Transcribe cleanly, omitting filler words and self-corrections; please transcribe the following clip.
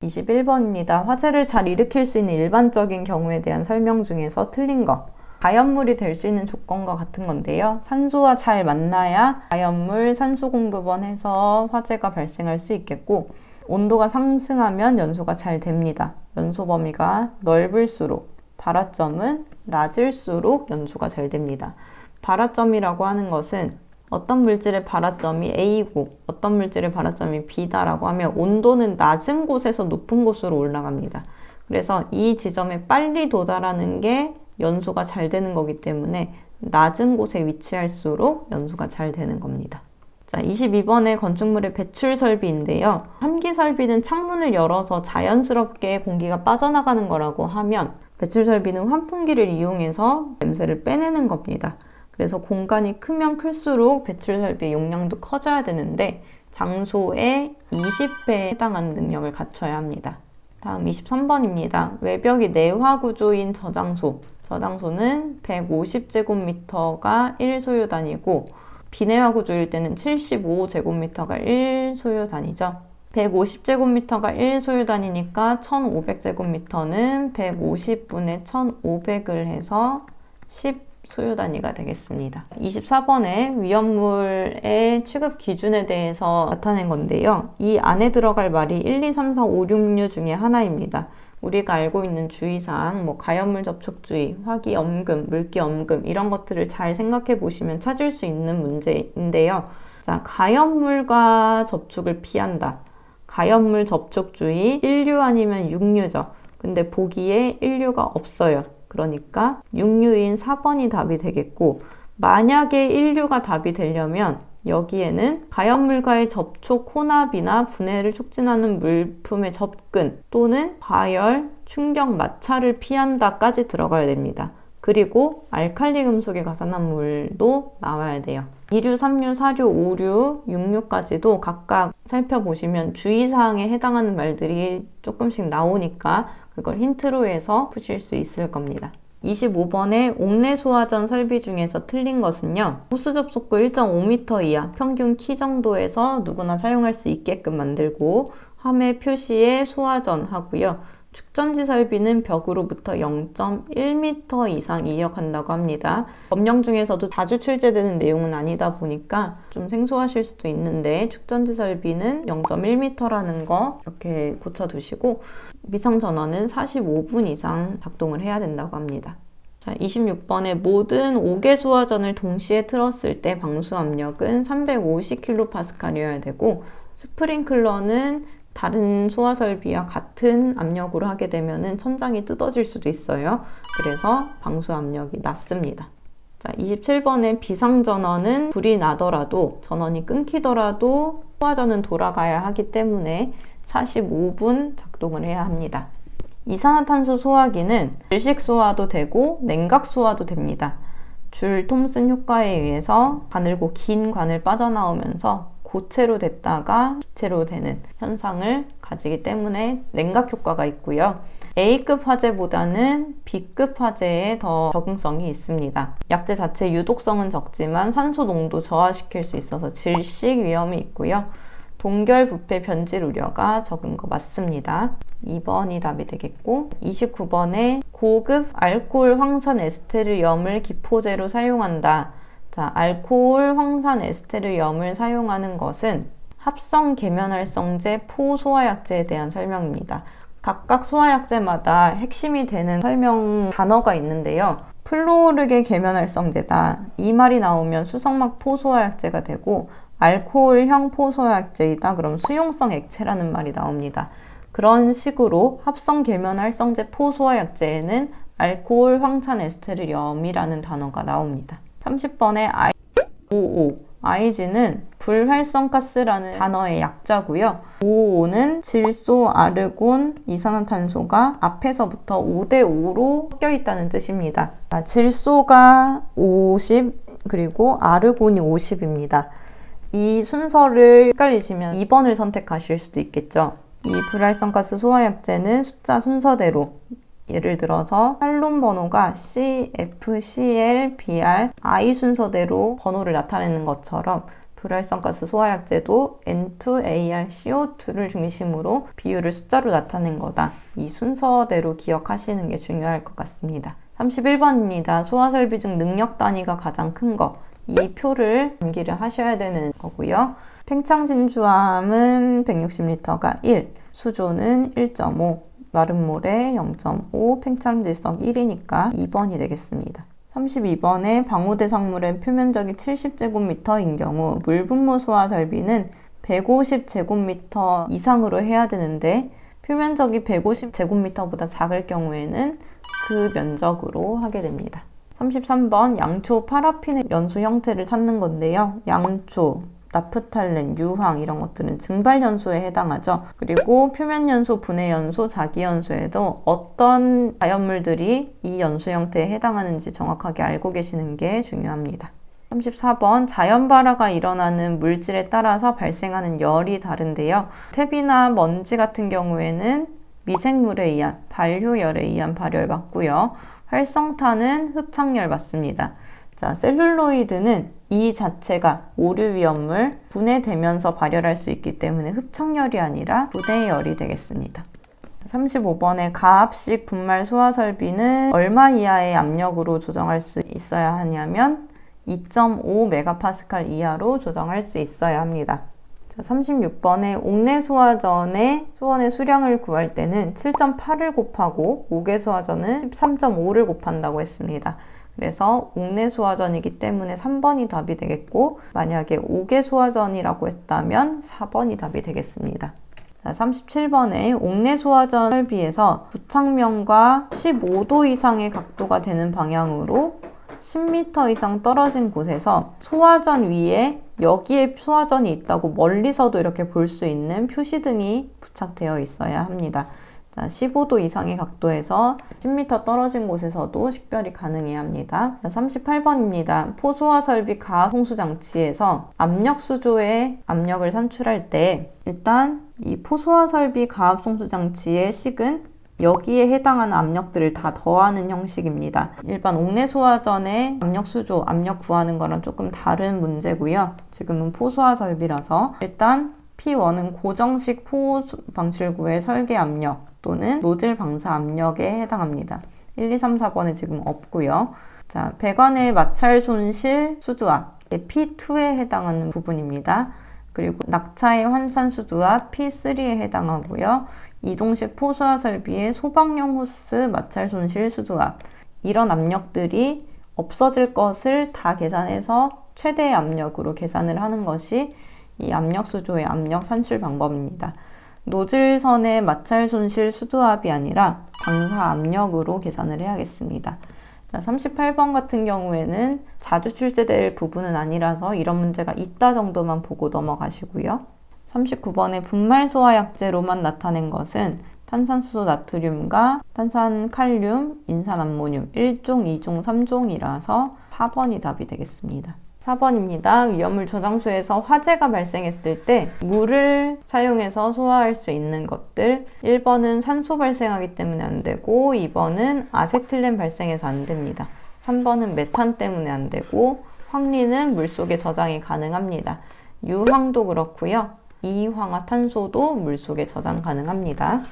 21번입니다. 화재를 잘 일으킬 수 있는 일반적인 경우에 대한 설명 중에서 틀린 거. 가연물이 될 수 있는 조건과 같은 건데요. 산소와 잘 만나야 가연물, 산소 공급원 해서 화재가 발생할 수 있겠고, 온도가 상승하면 연소가 잘 됩니다. 연소 범위가 넓을수록, 발화점은 낮을수록 연소가 잘 됩니다. 발화점이라고 하는 것은 어떤 물질의 발화점이 A고 어떤 물질의 발화점이 B다라고 하면 온도는 낮은 곳에서 높은 곳으로 올라갑니다. 그래서 이 지점에 빨리 도달하는 게 연소가 잘 되는 거기 때문에 낮은 곳에 위치할수록 연소가 잘 되는 겁니다. 자, 22번의 건축물의 배출 설비인데요. 환기 설비는 창문을 열어서 자연스럽게 공기가 빠져나가는 거라고 하면, 배출 설비는 환풍기를 이용해서 냄새를 빼내는 겁니다. 그래서 공간이 크면 클수록 배출 설비의 용량도 커져야 되는데 장소의 20배에 해당하는 능력을 갖춰야 합니다. 다음 23번입니다. 외벽이 내화 구조인 저장소. 저장소는 150제곱미터가 1소요 단위고 비내화 구조일 때는 75제곱미터가 1소요 단위죠. 150제곱미터가 1소요 단위니까 1500제곱미터는 150분의 1500을 해서 10소요 단위가 되겠습니다. 24번에 위험물의 취급 기준에 대해서 나타낸 건데요. 이 안에 들어갈 말이 1, 2, 3, 4, 5, 6류 중에 하나입니다. 우리가 알고 있는 주의사항, 가연물 접촉주의, 화기 엄금, 물기 엄금 이런 것들을 잘 생각해 보시면 찾을 수 있는 문제인데요. 자, 가연물과 접촉을 피한다. 가연물 접촉주의 1류 아니면 6류죠. 근데 보기에 1류가 없어요. 그러니까 6류인 4번이 답이 되겠고, 만약에 1류가 답이 되려면 여기에는 가연물과의 접촉, 혼합이나 분해를 촉진하는 물품의 접근 또는 과열, 충격, 마찰을 피한다까지 들어가야 됩니다. 그리고 알칼리 금속의 가산화물도 나와야 돼요. 2류, 3류, 4류, 5류, 6류까지도 각각 살펴보시면 주의사항에 해당하는 말들이 조금씩 나오니까 그걸 힌트로 해서 푸실 수 있을 겁니다. 25번의 옥내 소화전 설비 중에서 틀린 것은요. 호스 접속구 1.5m 이하 평균 키 정도에서 누구나 사용할 수 있게끔 만들고 화매 표시에 소화전 하고요. 축전지 설비는 벽으로부터 0.1m 이상 이역한다고 합니다. 법령 중에서도 자주 출제되는 내용은 아니다 보니까 좀 생소하실 수도 있는데, 축전지 설비는 0.1m라는 거 이렇게 고쳐두시고, 미상전원은 45분 이상 작동을 해야 된다고 합니다. 자, 26번에 모든 5개 소화전을 동시에 틀었을 때 방수 압력은 350kPa이어야 되고, 스프링클러는 다른 소화 설비와 같은 압력으로 하게 되면 천장이 뜯어질 수도 있어요. 그래서 방수 압력이 낮습니다. 자, 27번에 비상전원은 불이 나더라도, 전원이 끊기더라도 소화전은 돌아가야 하기 때문에 45분 작동을 해야 합니다. 이산화탄소 소화기는 질식 소화도 되고 냉각 소화도 됩니다. 줄 톰슨 효과에 의해서 가늘고 긴 관을 빠져나오면서 고체로 됐다가 기체로 되는 현상을 가지기 때문에 냉각 효과가 있고요. A급 화재보다는 B급 화재에 더 적응성이 있습니다. 약재 자체 유독성은 적지만 산소 농도 저하시킬 수 있어서 질식 위험이 있고요. 동결 부패 변질 우려가 적은 거 맞습니다. 2번이 답이 되겠고, 29번에 고급 알코올 황산 에스테르염을 기포제로 사용한다. 자, 알코올 황산 에스테르염을 사용하는 것은 합성 계면활성제 포소화약제에 대한 설명입니다. 각각 소화약제마다 핵심이 되는 설명 단어가 있는데요. 플루오르게 계면활성제다. 이 말이 나오면 수성막 포소화약제가 되고, 알코올형 포소화약제이다. 그럼 수용성 액체라는 말이 나옵니다. 그런 식으로 합성 계면활성제 포소화약제에는 알코올 황산 에스테르염이라는 단어가 나옵니다. 30번에 IOO, IG는 불활성가스라는 단어의 약자고요. OO는 질소, 아르곤, 이산화탄소가 앞에서부터 5대5로 섞여 있다는 뜻입니다. 질소가 50, 그리고 아르곤이 50입니다. 이 순서를 헷갈리시면 2번을 선택하실 수도 있겠죠. 이 불활성가스 소화약제는 숫자 순서대로, 예를 들어서 활론 번호가 C, F, C, L, B, R, I 순서대로 번호를 나타내는 것처럼 불활성가스 소화약제도 N2ArCO2를 중심으로 비율을 숫자로 나타낸 거다. 이 순서대로 기억하시는 게 중요할 것 같습니다. 31번입니다. 소화설비 중 능력 단위가 가장 큰 거. 이 표를 암기를 하셔야 되는 거고요. 팽창진주암은 160L가 1, 수조는 1.5, 마름모래 0.5, 팽창질석 1이니까 2번이 되겠습니다. 32번에 방호대상물의 표면적이 70제곱미터인 경우 물분무 소화설비는 150제곱미터 이상으로 해야 되는데 표면적이 150제곱미터보다 작을 경우에는 그 면적으로 하게 됩니다. 33번 양초 파라핀의 연소 형태를 찾는 건데요. 양초, 나프탈렌, 유황 이런 것들은 증발연소에 해당하죠. 그리고 표면연소, 분해연소, 자기연소에도 어떤 자연물들이 이 연소 형태에 해당하는지 정확하게 알고 계시는 게 중요합니다. 34번 자연발화가 일어나는 물질에 따라서 발생하는 열이 다른데요. 퇴비나 먼지 같은 경우에는 미생물에 의한 반려열에 의한 발열 맞고요. 활성탄은 흡착열 맞습니다. 자, 셀룰로이드는 이 자체가 오류 위험물 분해되면서 발열할 수 있기 때문에 흡착열이 아니라 분해열이 되겠습니다. 35번에 가압식 분말 소화 설비는 얼마 이하의 압력으로 조정할 수 있어야 하냐면 2.5MPa 이하로 조정할 수 있어야 합니다. 자, 36번에 옥내 소화전의 수원의 수량을 구할 때는 7.8을 곱하고 옥외 소화전은 13.5를 곱한다고 했습니다. 그래서 옥내 소화전이기 때문에 3번이 답이 되겠고 만약에 옥외 소화전이라고 했다면 4번이 답이 되겠습니다. 자, 37번에 옥내 소화전 설비에서 부착면과 15도 이상의 각도가 되는 방향으로 10m 이상 떨어진 곳에서 소화전 위에 여기에 소화전이 있다고 멀리서도 이렇게 볼 수 있는 표시등이 부착되어 있어야 합니다. 자, 15도 이상의 각도에서 10m 떨어진 곳에서도 식별이 가능해야 합니다. 자, 38번입니다. 포소화 설비 가압 홍수 장치에서 압력 수조의 압력을 산출할 때 일단 이 포소화 설비 가압 홍수 장치의 식은 여기에 해당하는 압력들을 다 더하는 형식입니다. 일반 옥내 소화전의 압력 수조, 압력 구하는 거랑 조금 다른 문제고요. 지금은 포소화 설비라서 일단 P1은 고정식 포 방출구의 설계 압력 또는 노즐 방사 압력에 해당합니다. 1, 2, 3, 4번에 지금 없고요. 자, 배관의 마찰 손실 수두압 P2에 해당하는 부분입니다. 그리고 낙차의 환산 수두압 P3에 해당하고요. 이동식 포소화 설비의 소방용 호스 마찰 손실 수두압 이런 압력들이 없어질 것을 다 계산해서 최대의 압력으로 계산을 하는 것이 이 압력 수조의 압력 산출 방법입니다. 노즐선의 마찰 손실 수두압이 아니라 방사 압력으로 계산을 해야겠습니다. 자, 38번 같은 경우에는 자주 출제될 부분은 아니라서 이런 문제가 있다 정도만 보고 넘어가시고요. 39번에 분말 소화약제로만 나타낸 것은 탄산수소 나트륨과 탄산칼륨, 인산암모늄 1종, 2종, 3종이라서 4번이 답이 되겠습니다. 4번입니다. 위험물 저장소에서 화재가 발생했을 때 물을 사용해서 소화할 수 있는 것들 1번은 산소 발생하기 때문에 안 되고 2번은 아세틸렌 발생해서 안 됩니다. 3번은 메탄 때문에 안 되고 황리는 물속에 저장이 가능합니다. 유황도 그렇고요. 이황화탄소도 물속에 저장 가능합니다.